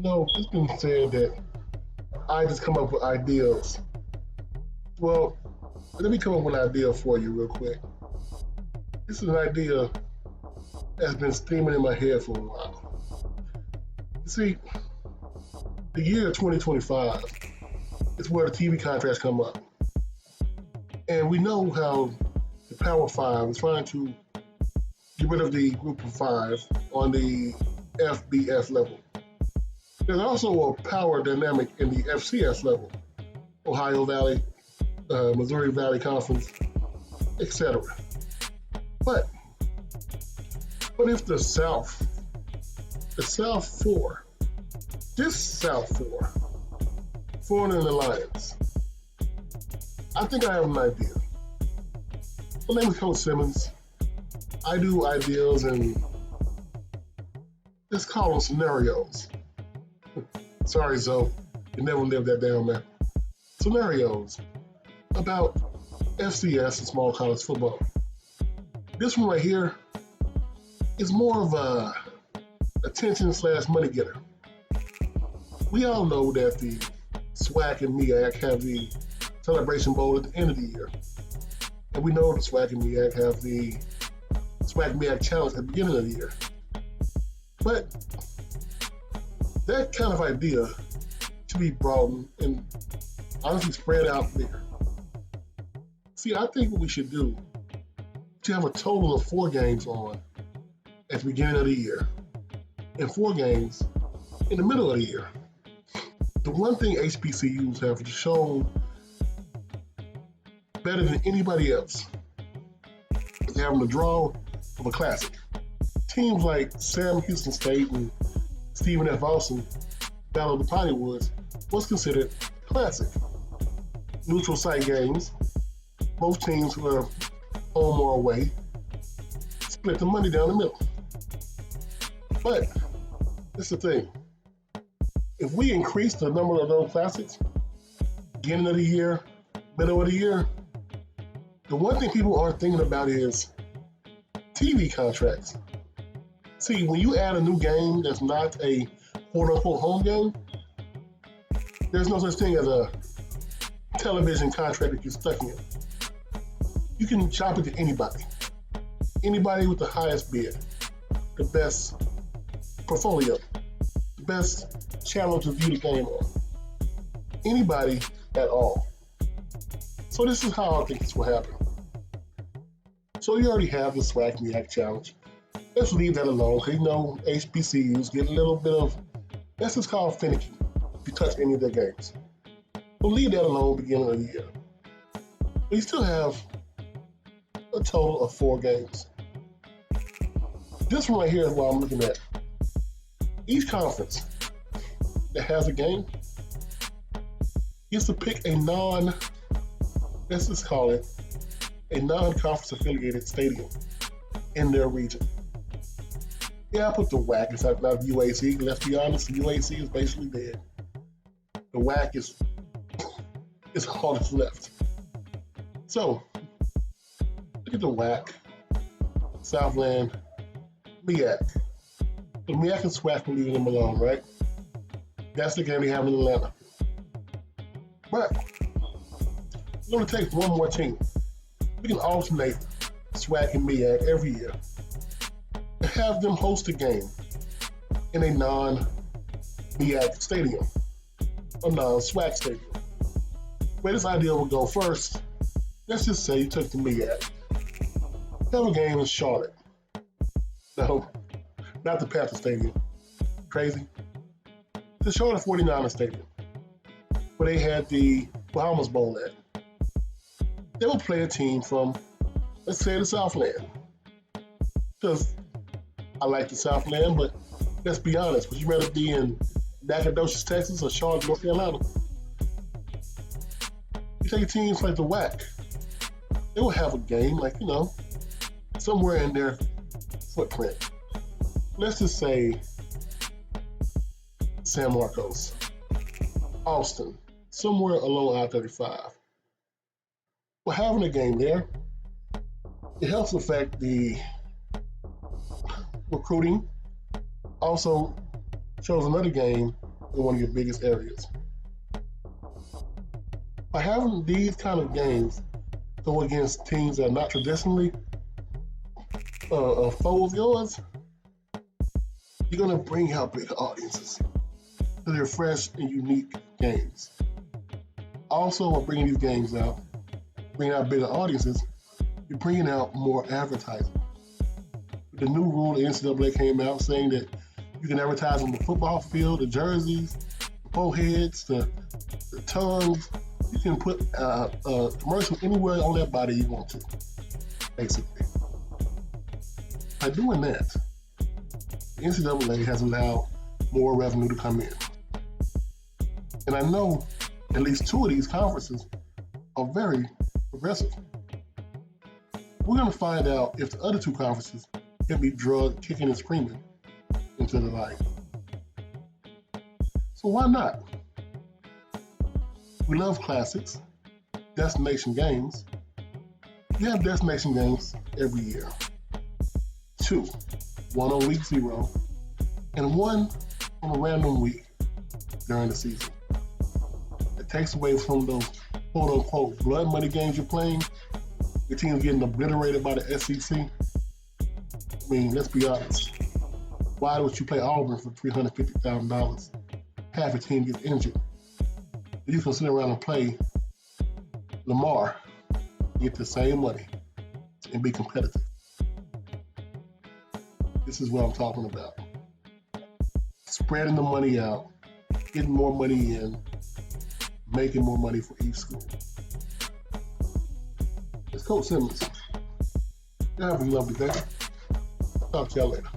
It's been said that I just come up with ideas. Well, let me come up with an idea for you real quick. This is an idea that's been steaming in my head for a while. You see, the year 2025 is where the TV contracts come up. And we know how the Power Five is trying to get rid of the Group of Five on the FBS level. There's also a power dynamic in the FCS level, Ohio Valley, Missouri Valley Conference, etc. But what if the South Four, this South Four, Florida and the Lions, I think I have an idea. My name is Coach Simmons. I do ideas and let's call them scenarios. Sorry, Zoe, you never lived that down, man. Scenarios about FCS and small college football. This one right here is more of a attention / money getter. We all know that the SWAC and MEAC have the Celebration Bowl at the end of the year. And we know the SWAC and MEAC have the SWAC MEAC Challenge at the beginning of the year. But that kind of idea should be broadened and honestly spread out there. See, I think what we should do is have a total of 4 games on at the beginning of the year and 4 games in the middle of the year. The one thing HBCUs have shown better than anybody else is having the draw of a classic. Teams like Sam Houston State and Stephen F. Austin Battle of the Piney Woods was considered classic. Neutral site games, both teams were home or away, split the money down the middle. But this is the thing. If we increase the number of those classics, beginning of the year, middle of the year, the one thing people aren't thinking about is TV contracts. See, when you add a new game that's not a quote-unquote home game, there's no such thing as a television contract that you're stuck in. You can shop it to anybody. Anybody with the highest bid, the best portfolio, the best channel to view the game on. Anybody at all. So this is how I think this will happen. So you already have the SWAC MEAC Challenge. Let's leave that alone. HBCUs get a little bit of, that's just called finicky if you touch any of their games. We'll leave that alone beginning of the year. But you still have a total of 4 games. This one right here is what I'm looking at. Each conference that has a game gets to pick a let's just call it, a non-conference affiliated stadium in their region. Yeah, I put the WAC inside, not UAC. Let's be honest, the UAC is basically dead. The WAC is all that's left. So, look at the WAC, Southland, MEAC. The MEAC and SWAC, we're leaving them alone, right? That's the game they have in Atlanta. But, we're going to take one more team. We can alternate SWAC and MEAC every year and have them host a game in a non-MEAC stadium, a non-SWAC stadium. Where this idea will go first, let's just say you took the MEAC, have a game in Charlotte. No, not the Panther Stadium. Crazy. The Charlotte 49ers Stadium, where they had the Bahamas Bowl at. They will play a team from, let's say, the Southland. Because I like the Southland, but let's be honest, would you rather be in Nacogdoches, Texas, or Charlotte, North Carolina? You take teams like the WAC, they will have a game, somewhere in their footprint. Let's just say San Marcos, Austin, somewhere along I-35. Well, having a game there, it helps affect the recruiting. Also shows another game in one of your biggest areas. By having these kind of games go against teams that are not traditionally a foe of yours, you're going to bring out bigger audiences to their fresh and unique games. Also, by bringing these games out, bringing out bigger audiences, you're bringing out more advertising. With the new rule, the NCAA came out saying that you can advertise on the football field, the jerseys, the pole heads, the tongues. You can put a commercial anywhere on that body you want to, basically. By doing that, the NCAA has allowed more revenue to come in. And I know at least 2 of these conferences are very progressive. We're going to find out if the other 2 conferences can be drugged kicking and screaming into the light. So why not? We love classics, destination games. You have destination games every year. 2, one on week 0, and 1 on a random week during the season. It takes away from those quote-unquote blood money games you're playing. Your team's getting obliterated by the SEC. I mean, let's be honest. Why would you play Auburn for $350,000? Half your team gets injured. You can sit around and play Lamar, get the same money, and be competitive. This is what I'm talking about. Spreading the money out, getting more money in, making more money for each school. It's Coach Simmons. You have a lovely day. Talk to y'all later.